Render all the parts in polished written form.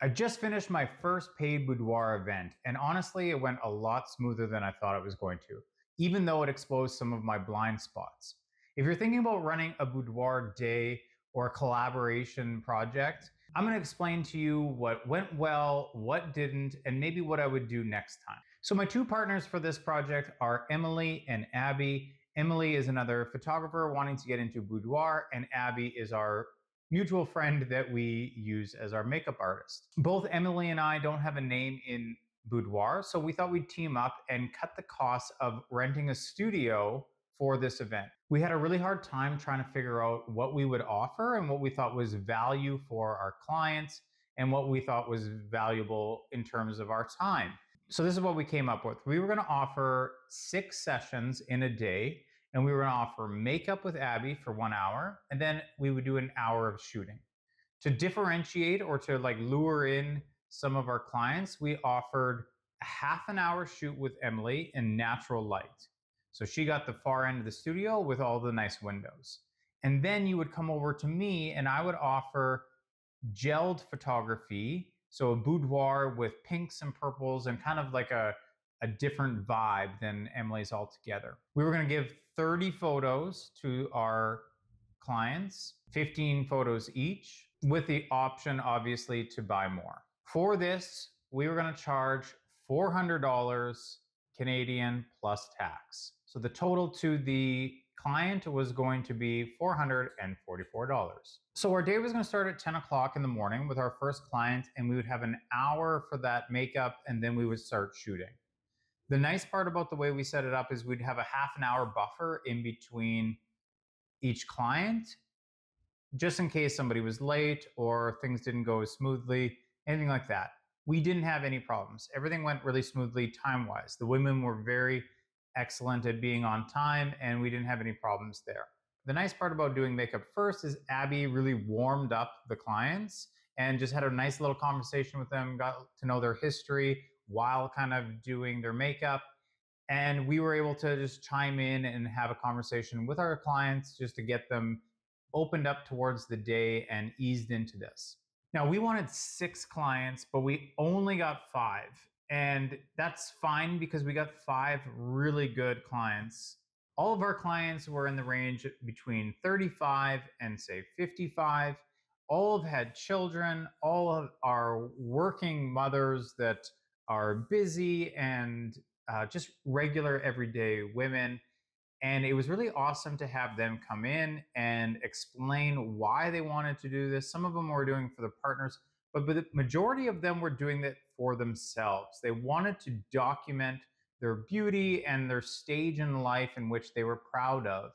I just finished my first paid boudoir event, and honestly, it went a lot smoother than I thought it was going to, even though it exposed some of my blind spots. If you're thinking about running a boudoir day or a collaboration project, I'm going to explain to you what went well, what didn't, and maybe what I would do next time. So, my two partners for this project are Emily and Abby. Emily is another photographer wanting to get into boudoir, and Abby is our mutual friend that we use as our makeup artist. Both Emily and I don't have a name in boudoir, so we thought we'd team up and cut the cost of renting a studio for this event. We had a really hard time trying to figure out what we would offer and what we thought was value for our clients and what we thought was valuable in terms of our time. So this is what we came up with. We were going to offer 6 sessions in a day, and we were going to offer makeup with Abby for 1 hour, and then we would do an hour of shooting. To differentiate or to lure in some of our clients, we offered a half an hour shoot with Emily in natural light. So she got the far end of the studio with all the nice windows. And then you would come over to me and I would offer gelled photography. So a boudoir with pinks and purples and kind of like a different vibe than Emily's altogether. We were going to give 30 photos to our clients, 15 photos each, with the option, obviously, to buy more. For this, we were going to charge $400 Canadian plus tax. So the total to the client was going to be $444. So our day was going to start at 10 o'clock in the morning with our first client, and we would have an hour for that makeup, and then we would start shooting. The nice part about the way we set it up is we'd have a half an hour buffer in between each client, just in case somebody was late or things didn't go as smoothly, anything like that. We didn't have any problems. Everything went really smoothly time-wise. The women were very excellent at being on time, and we didn't have any problems there. The nice part about doing makeup first is Abby really warmed up the clients and just had a nice little conversation with them, got to know their history while kind of doing their makeup. And we were able to just chime in and have a conversation with our clients just to get them opened up towards the day and eased into this. Now, we wanted 6 clients, but we only got 5. And that's fine because we got 5 really good clients. All of our clients were in the range between 35 and say 55. All have had children. All of are working mothers that are busy and just regular everyday women. And it was really awesome to have them come in and explain why they wanted to do this. Some of them were doing for the partners, but the majority of them were doing it for themselves. They wanted to document their beauty and their stage in life in which they were proud of,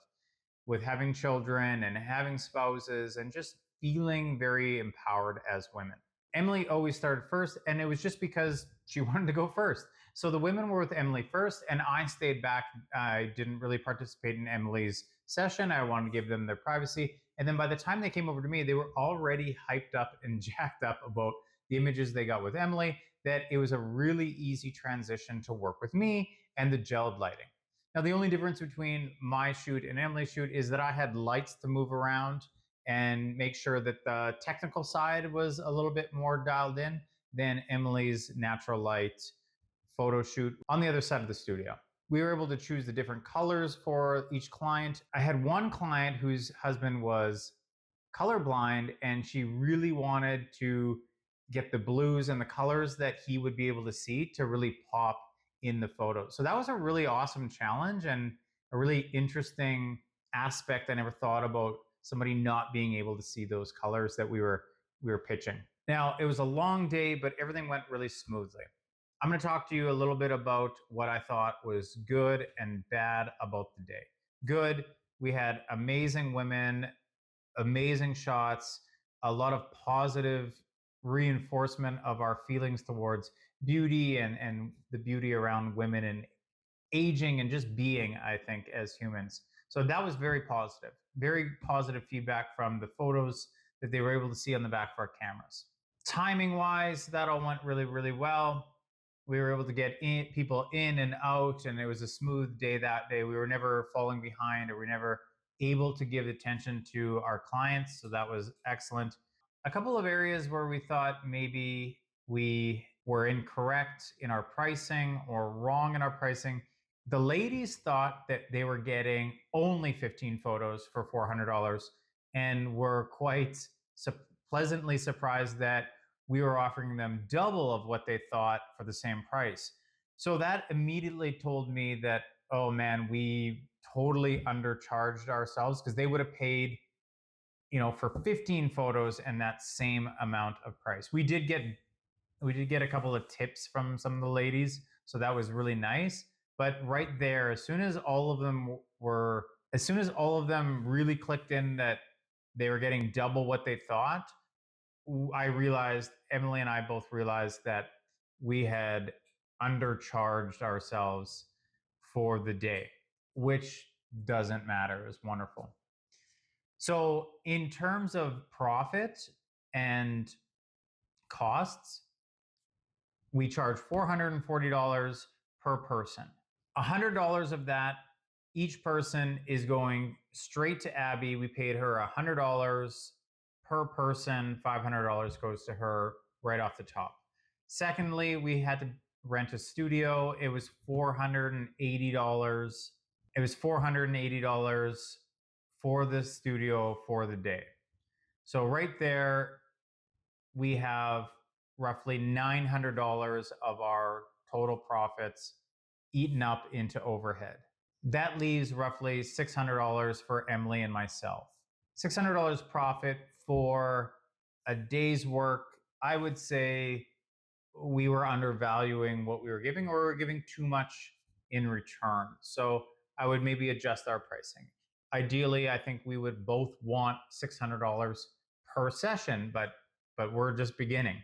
with having children and having spouses and just feeling very empowered as women. Emily always started first, and it was just because she wanted to go first. So the women were with Emily first, and I stayed back. I didn't really participate in Emily's session. I wanted to give them their privacy. And then by the time they came over to me, they were already hyped up and jacked up about the images they got with Emily, that it was a really easy transition to work with me and the gelled lighting. Now, the only difference between my shoot and Emily's shoot is that I had lights to move around and make sure that the technical side was a little bit more dialed in than Emily's natural light photo shoot on the other side of the studio. We were able to choose the different colors for each client. I had one client whose husband was colorblind, and she really wanted to get the blues and the colors that he would be able to see to really pop in the photo. So that was a really awesome challenge and a really interesting aspect I never thought about, somebody not being able to see those colors that we were pitching. Now, it was a long day, but everything went really smoothly. I'm going to talk to you a little bit about what I thought was good and bad about the day. Good, we had amazing women, amazing shots, a lot of positive reinforcement of our feelings towards beauty and the beauty around women and aging and just being, I think, as humans. So that was very positive feedback from the photos that they were able to see on the back of our cameras. Timing wise, that all went really, really well. We were able to get people in and out, and it was a smooth day that day. We were never falling behind, or we were never able to give attention to our clients. So that was excellent. a couple of areas where we thought maybe we were incorrect in our pricing or wrong in our pricing. The ladies thought that they were getting only 15 photos for $400 and were quite su- pleasantly surprised that we were offering them double of what they thought for the same price. So that immediately told me that, oh man, we totally undercharged ourselves, because they would have paid, for 15 photos and that same amount of price. We did get a couple of tips from some of the ladies, so that was really nice. But right there, as soon as all of them really clicked in that they were getting double what they thought, I realized, Emily and I both realized that we had undercharged ourselves for the day, which doesn't matter. It was wonderful. So, in terms of profit and costs, we charge $440 per person. $100 of that, each person is going straight to Abby. We paid her $100 per person, $500 goes to her right off the top. Secondly, we had to rent a studio. It was $480. It was $480 for the studio for the day. So right there, we have roughly $900 of our total profits eaten up into overhead. That leaves roughly $600 for Emily and myself. $600 profit for a day's work. I would say we were undervaluing what we were giving, or we were giving too much in return. So I would maybe adjust our pricing. Ideally, I think we would both want $600 per session, but we're just beginning.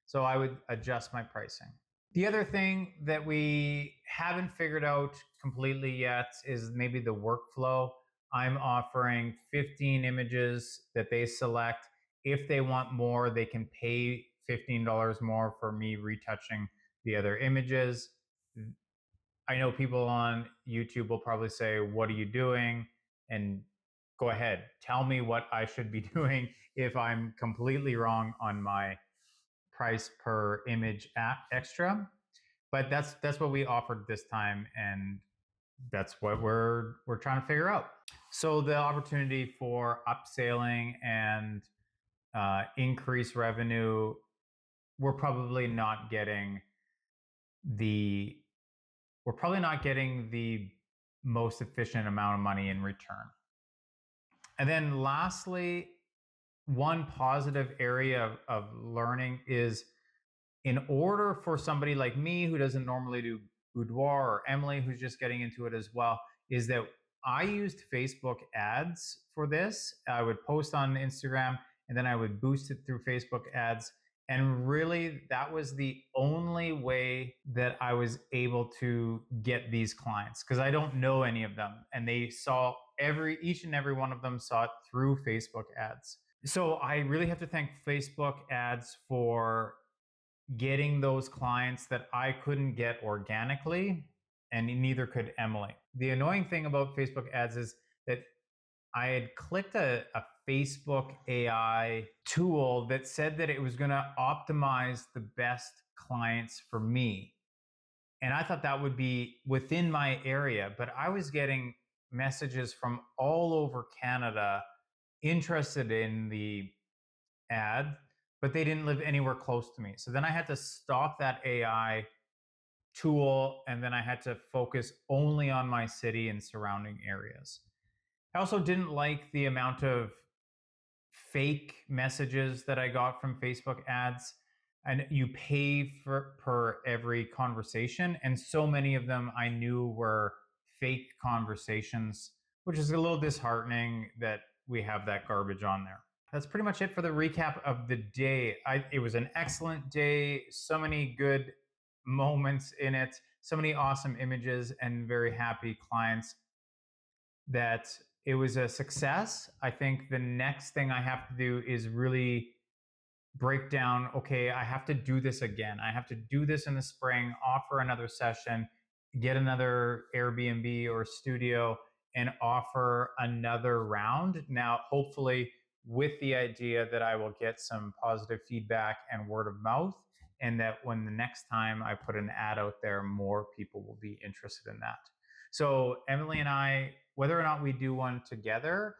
So I would adjust my pricing. The other thing that we haven't figured out completely yet is maybe the workflow. I'm offering 15 images that they select. If they want more, they can pay $15 more for me retouching the other images. I know people on YouTube will probably say, "What are you doing?" And go ahead, tell me what I should be doing if I'm completely wrong on my price per image extra. But that's what we offered this time, and that's what we're trying to figure out. So the opportunity for upselling and increase revenue, we're probably not getting the most efficient amount of money in return. And then lastly, one positive area of learning is, in order for somebody like me who doesn't normally do boudoir, or Emily who's just getting into it as well, is that I used Facebook ads for this. I would post on Instagram and then I would boost it through Facebook ads. And really, that was the only way that I was able to get these clients, because I don't know any of them. And they saw each and every one of them saw it through Facebook ads. So I really have to thank Facebook ads for getting those clients that I couldn't get organically, and neither could Emily. The annoying thing about Facebook ads is that I had clicked a Facebook AI tool that said that it was going to optimize the best clients for me. And I thought that would be within my area, but I was getting messages from all over Canada interested in the ad, but they didn't live anywhere close to me. So then I had to stop that AI tool, and then I had to focus only on my city and surrounding areas. I also didn't like the amount of fake messages that I got from Facebook ads. And you pay per every conversation, and so many of them I knew were fake conversations, which is a little disheartening that we have that garbage on there. That's pretty much it for the recap of the day. It was an excellent day, so many good moments in it, so many awesome images, and very happy clients that it was a success. I think the next thing I have to do is really break down, okay, I have to do this again. I have to do this in the spring, offer another session, get another Airbnb or studio, and offer another round. Now, hopefully, with the idea that I will get some positive feedback and word of mouth, and that when the next time I put an ad out there, more people will be interested in that. So Emily and I, whether or not we do one together,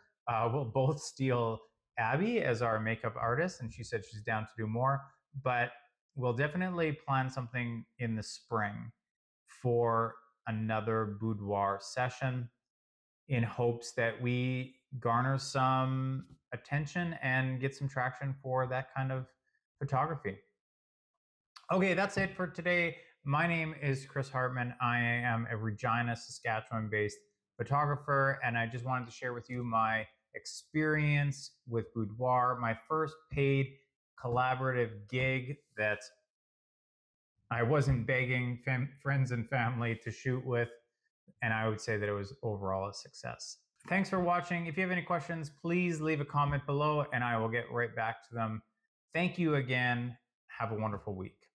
we'll both steal Abby as our makeup artist, and she said she's down to do more. But we'll definitely plan something in the spring for another boudoir session in hopes that we garner some attention and get some traction for that kind of photography. Okay, that's it for today. My name is Chris Hartman. I am a Regina, Saskatchewan based photographer, and I just wanted to share with you my experience with Boudoir, my first paid collaborative gig that I wasn't begging friends and family to shoot with, and I would say that it was overall a success. Thanks for watching. If you have any questions, please leave a comment below and I will get right back to them. Thank you again. Have a wonderful week.